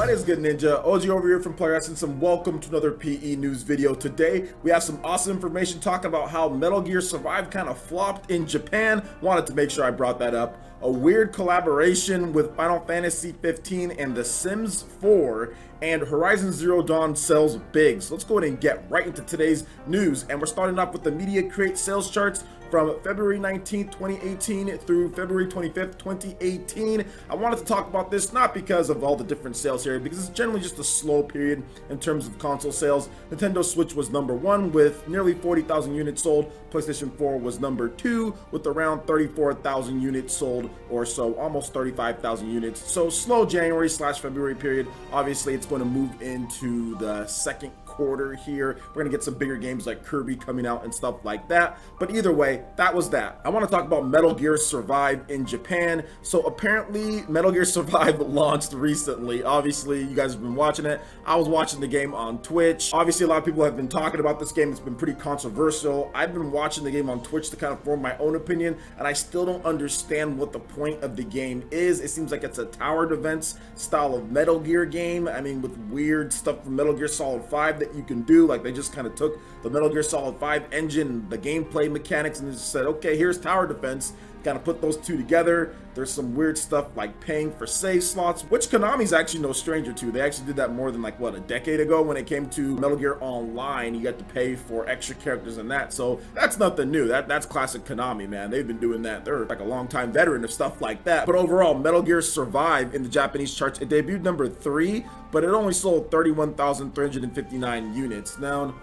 What is good, Ninja? OG over here from Player Essence, and welcome to another PE News video. Today, we have some awesome information talking about how Metal Gear Survive kind of flopped in Japan. Wanted to make sure I brought that up. A weird collaboration with Final Fantasy 15 and The Sims 4, and Horizon Zero Dawn sells big. So let's go ahead and get right into today's news. And we're starting off with the Media Create sales charts from February 19th, 2018 through February 25th, 2018. I wanted to talk about this not because of all the different sales here, because it's generally just a slow period in terms of console sales. Nintendo Switch was #1 with nearly 40,000 units sold. PlayStation 4 was #2 with around 34,000 units sold or so, almost 35,000 units. So slow January / February period. Obviously, it's going to move into the second quarter here. We're gonna get some bigger games like Kirby coming out and stuff like that, but either way, that was that. I want to talk about Metal Gear Survive in Japan. So apparently Metal Gear Survive launched recently. Obviously you guys have been watching it. I was watching the game on Twitch. Obviously a lot of people have been talking about this game. It's been pretty controversial. I've been watching the game on Twitch to kind of form my own opinion, and I still don't understand what the point of the game is. It seems like it's a tower defense style of Metal Gear game. I mean, with weird stuff from Metal Gear Solid 5 that you can do. Like, they just kind of took the Metal Gear Solid 5 engine, the gameplay mechanics, and just said, okay, here's tower defense. Kind of put those two together. There's some weird stuff like paying for save slots, which Konami's actually no stranger to. They actually did that more than like, what, a decade ago when it came to Metal Gear Online. You got to pay for extra characters and that. So that's nothing new. That's classic Konami, man. They've been doing that. They're like a long time veteran of stuff like that. But overall, Metal Gear Survive in the Japanese charts, it debuted #3, but it only sold 31,359 units. Now,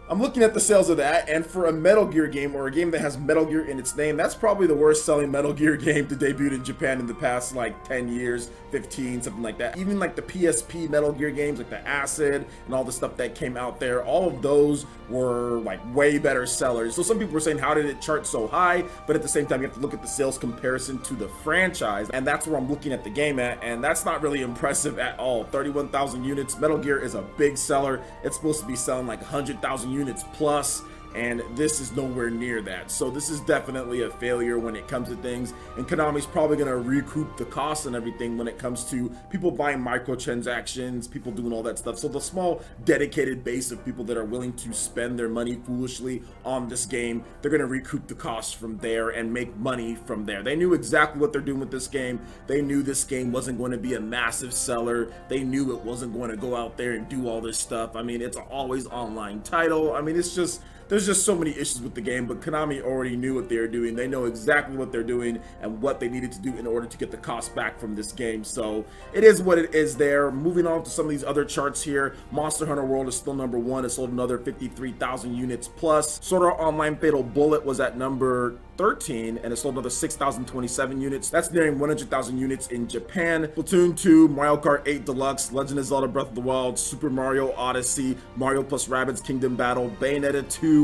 I'm looking at the sales of that, and for a Metal Gear game, or a game that has Metal Gear in its name, that's probably the worst selling Metal Gear game to debut in Japan in the past like 10 years, 15, something like that. Even like the PSP Metal Gear games, like the Acid and all the stuff that came out there, all of those were like way better sellers. So some people were saying, how did it chart so high? But at the same time, you have to look at the sales comparison to the franchise, and that's where I'm looking at the game at, and that's not really impressive at all. 31,000 units. Metal Gear is a big seller. It's supposed to be selling like 100,000 units plus, and this is nowhere near that. So this is definitely a failure when it comes to things, and Konami's probably going to recoup the costs and everything when it comes to people buying microtransactions, people doing all that stuff. So the small dedicated base of people that are willing to spend their money foolishly on this game, they're going to recoup the costs from there and make money from there. They knew exactly what they're doing with this game. They knew this game wasn't going to be a massive seller. They knew it wasn't going to go out there and do all this stuff. I mean, it's an always online title. I mean, it's just, there's just so many issues with the game, but Konami already knew what they were doing. They know exactly what they're doing and what they needed to do in order to get the cost back from this game. So it is what it is there. Moving on to some of these other charts here. Monster Hunter World is still #1. It sold another 53,000 units plus. Sword Art Online Fatal Bullet was at #13, and it sold another 6,027 units. That's nearing 100,000 units in Japan. Splatoon 2, Mario Kart 8 Deluxe, Legend of Zelda Breath of the Wild, Super Mario Odyssey, Mario plus Rabbids Kingdom Battle, Bayonetta 2,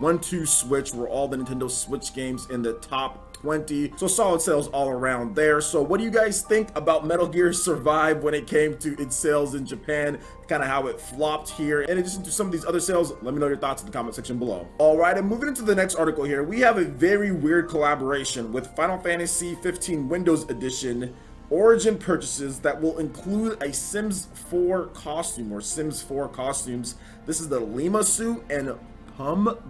1-2 Switch were all the Nintendo Switch games in the top 20. So solid sales all around there. So what do you guys think about Metal Gear Survive when it came to its sales in Japan? Kind of how it flopped here. In addition to some of these other sales, let me know your thoughts in the comment section below. All right, and moving into the next article here, we have a very weird collaboration with Final Fantasy 15 Windows Edition Origin purchases that will include a Sims 4 costume, or Sims 4 costumes. This is the Lima suit and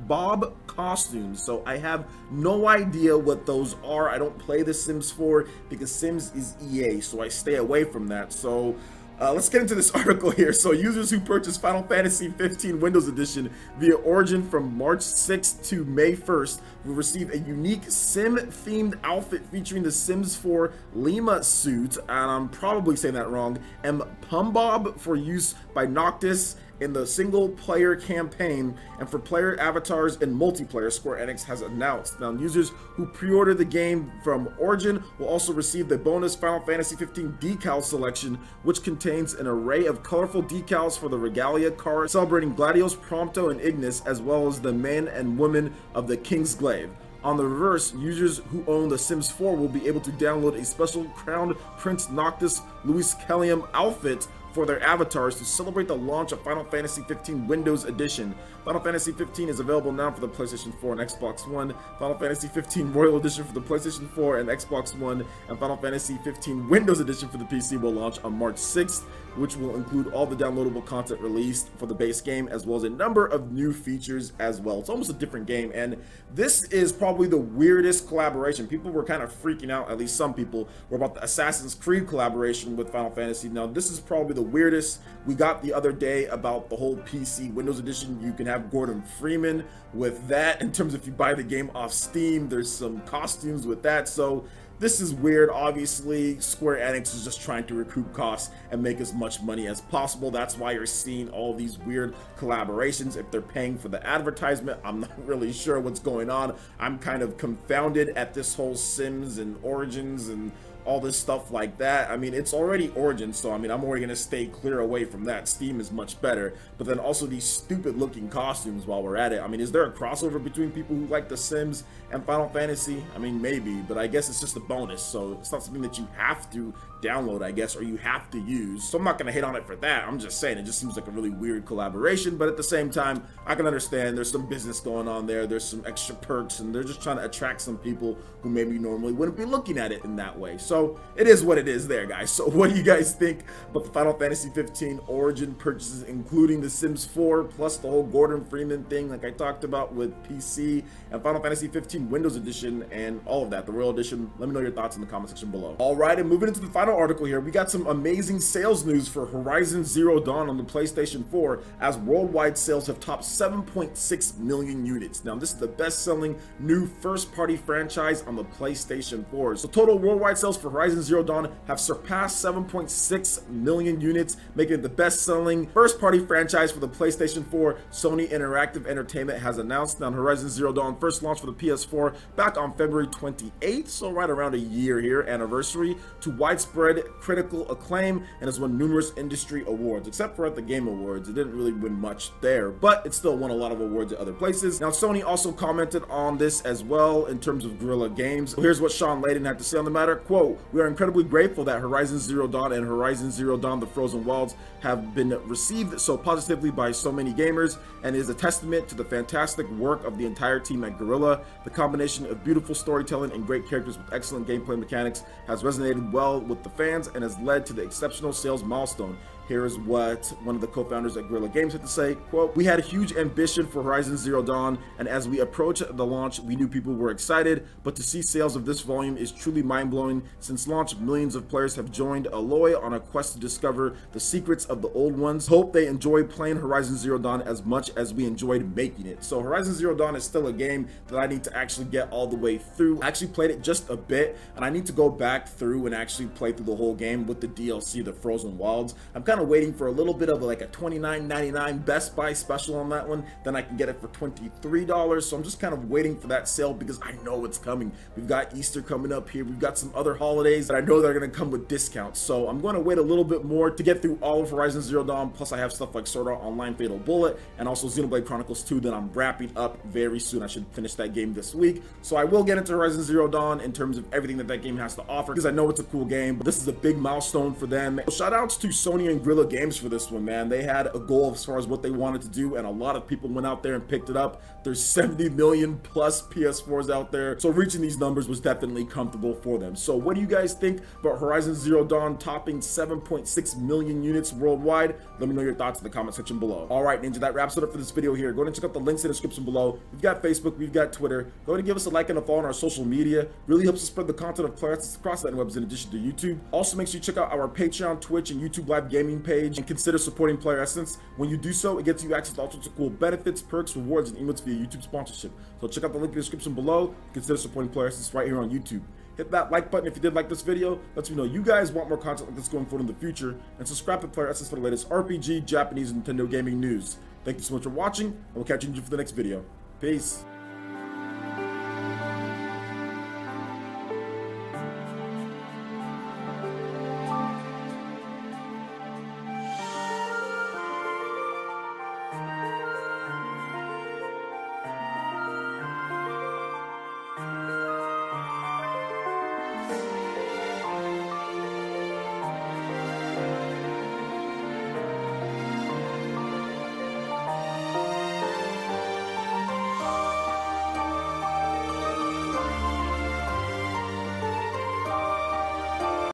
Bob costumes. So I have no idea what those are. I don't play The Sims 4 because Sims is EA, so I stay away from that. So let's get into this article here. So users who purchased Final Fantasy 15 Windows Edition via Origin from March 6th to May 1st will receive a unique Sim-themed outfit featuring the Sims 4 Lima suit, and I'm probably saying that wrong, and Pumbob for use by Noctis in the single-player campaign, and for player avatars and multiplayer, Square Enix has announced. Now, users who pre-order the game from Origin will also receive the bonus Final Fantasy 15 decal selection, which contains an array of colorful decals for the Regalia card celebrating Gladios, Prompto, and Ignis, as well as the men and women of the King's Glaive. On the reverse, users who own The Sims 4 will be able to download a special Crowned Prince Noctis Louis Kellium outfit for their avatars to celebrate the launch of Final Fantasy 15 Windows Edition. Final Fantasy 15 is available now for the PlayStation 4 and Xbox One, Final Fantasy 15 Royal Edition for the PlayStation 4 and Xbox One, and Final Fantasy 15 Windows Edition for the PC will launch on March 6th, which will include all the downloadable content released for the base game, as well as a number of new features as well. It's almost a different game, and this is probably the weirdest collaboration. People were kind of freaking out, at least some people, were about the Assassin's Creed collaboration with Final Fantasy. Now, this is probably the weirdest. We got the other day about the whole PC Windows Edition. You can have Gordon Freeman with that. In terms of if you buy the game off Steam, there's some costumes with that. So this is weird. Obviously, Square Enix is just trying to recoup costs and make as much money as possible. That's why you're seeing all these weird collaborations. If they're paying for the advertisement, I'm not really sure what's going on. I'm kind of confounded at this whole Sims and Origins and all this stuff like that. I mean, it's already Origins, so I mean, I'm already gonna stay clear away from that. Steam is much better. But then also these stupid looking costumes while we're at it. I mean, is there a crossover between people who like The Sims and Final Fantasy? I mean, maybe, but I guess it's just a bonus, so it's not something that you have to download, I guess, or you have to use. So I'm not gonna hate on it for that. I'm just saying it just seems like a really weird collaboration, but at the same time, I can understand there's some business going on there. There's some extra perks, and they're just trying to attract some people who maybe normally wouldn't be looking at it in that way. So it is what it is there, guys. So what do you guys think about the Final Fantasy 15 Origin purchases, including The Sims 4, plus the whole Gordon Freeman thing like I talked about with PC, and Final Fantasy 15 Windows Edition, and all of that, the Royal Edition? Let me know your thoughts in the comment section below. All right, and moving into the final article here, we got some amazing sales news for Horizon Zero Dawn on the PlayStation 4, as worldwide sales have topped 7.6 million units. Now, this is the best-selling new first-party franchise on the PlayStation 4. So total worldwide sales for Horizon Zero Dawn have surpassed 7.6 million units, making it the best-selling first-party franchise for the PlayStation 4. Sony Interactive Entertainment has announced. Now, Horizon Zero Dawn first launched for the PS4 back on February 28th, so right around a year here, anniversary, to widespread critical acclaim, and has won numerous industry awards. Except for at the Game Awards, it didn't really win much there, but it still won a lot of awards at other places. Now, Sony also commented on this as well in terms of Guerrilla Games. So here's what Sean Layden had to say on the matter. Quote, "We are incredibly grateful that Horizon Zero Dawn and Horizon Zero Dawn The Frozen Wilds have been received so positively by so many gamers, and is a testament to the fantastic work of the entire team at Guerrilla. The combination of beautiful storytelling and great characters with excellent gameplay mechanics has resonated well with the fans and has led to the exceptional sales milestone." Here is what one of the co-founders at Guerrilla Games had to say. Quote, "We had a huge ambition for Horizon Zero Dawn, and as we approached the launch, we knew people were excited, but to see sales of this volume is truly mind-blowing. Since launch, millions of players have joined Aloy on a quest to discover the secrets of the old ones. Hope they enjoy playing Horizon Zero Dawn as much as we enjoyed making it." So Horizon Zero Dawn is still a game that I need to actually get all the way through. I actually played it just a bit, and I need to go back through and actually play through the whole game with the DLC, The Frozen Wilds. I'm kind of waiting for a little bit of like a $29.99 Best Buy special on that one. Then I can get it for $23. So I'm just kind of waiting for that sale because I know it's coming. We've got Easter coming up here. We've got some other holidays that I know they're going to come with discounts. So I'm going to wait a little bit more to get through all of Horizon Zero Dawn. Plus I have stuff like Sword Art Online Fatal Bullet and also Xenoblade Chronicles 2 that I'm wrapping up very soon. I should finish that game this week. So I will get into Horizon Zero Dawn in terms of everything that game has to offer because I know it's a cool game, but this is a big milestone for them. So shout outs to Sony and Guerrilla Games for this one, man. They had a goal as far as what they wanted to do, and a lot of people went out there and picked it up. There's 70 million plus PS4s out there, so reaching these numbers was definitely comfortable for them. So what do you guys think about Horizon Zero Dawn topping 7.6 million units worldwide? Let me know your thoughts in the comment section below. All right, Ninja, that wraps it up for this video here. Go ahead and check out the links in the description below. We've got Facebook, we've got Twitter. Go ahead and give us a like and a follow on our social media. Really helps us spread the content of Player Essence across the interwebs in addition to YouTube. Also, make sure you check out our Patreon, Twitch, and YouTube live gaming page, and consider supporting Player Essence. When you do so, it gets you access to all sorts of cool benefits, perks, rewards, and emotes via YouTube sponsorship. So check out the link in the description below. Consider supporting Player Essence right here on YouTube. Hit that like button if you did like this video. Lets me know you guys want more content like this going forward in the future. And subscribe to Player Essence for the latest RPG, Japanese, and Nintendo gaming news. Thank you so much for watching, and we'll catch you for the next video. Peace.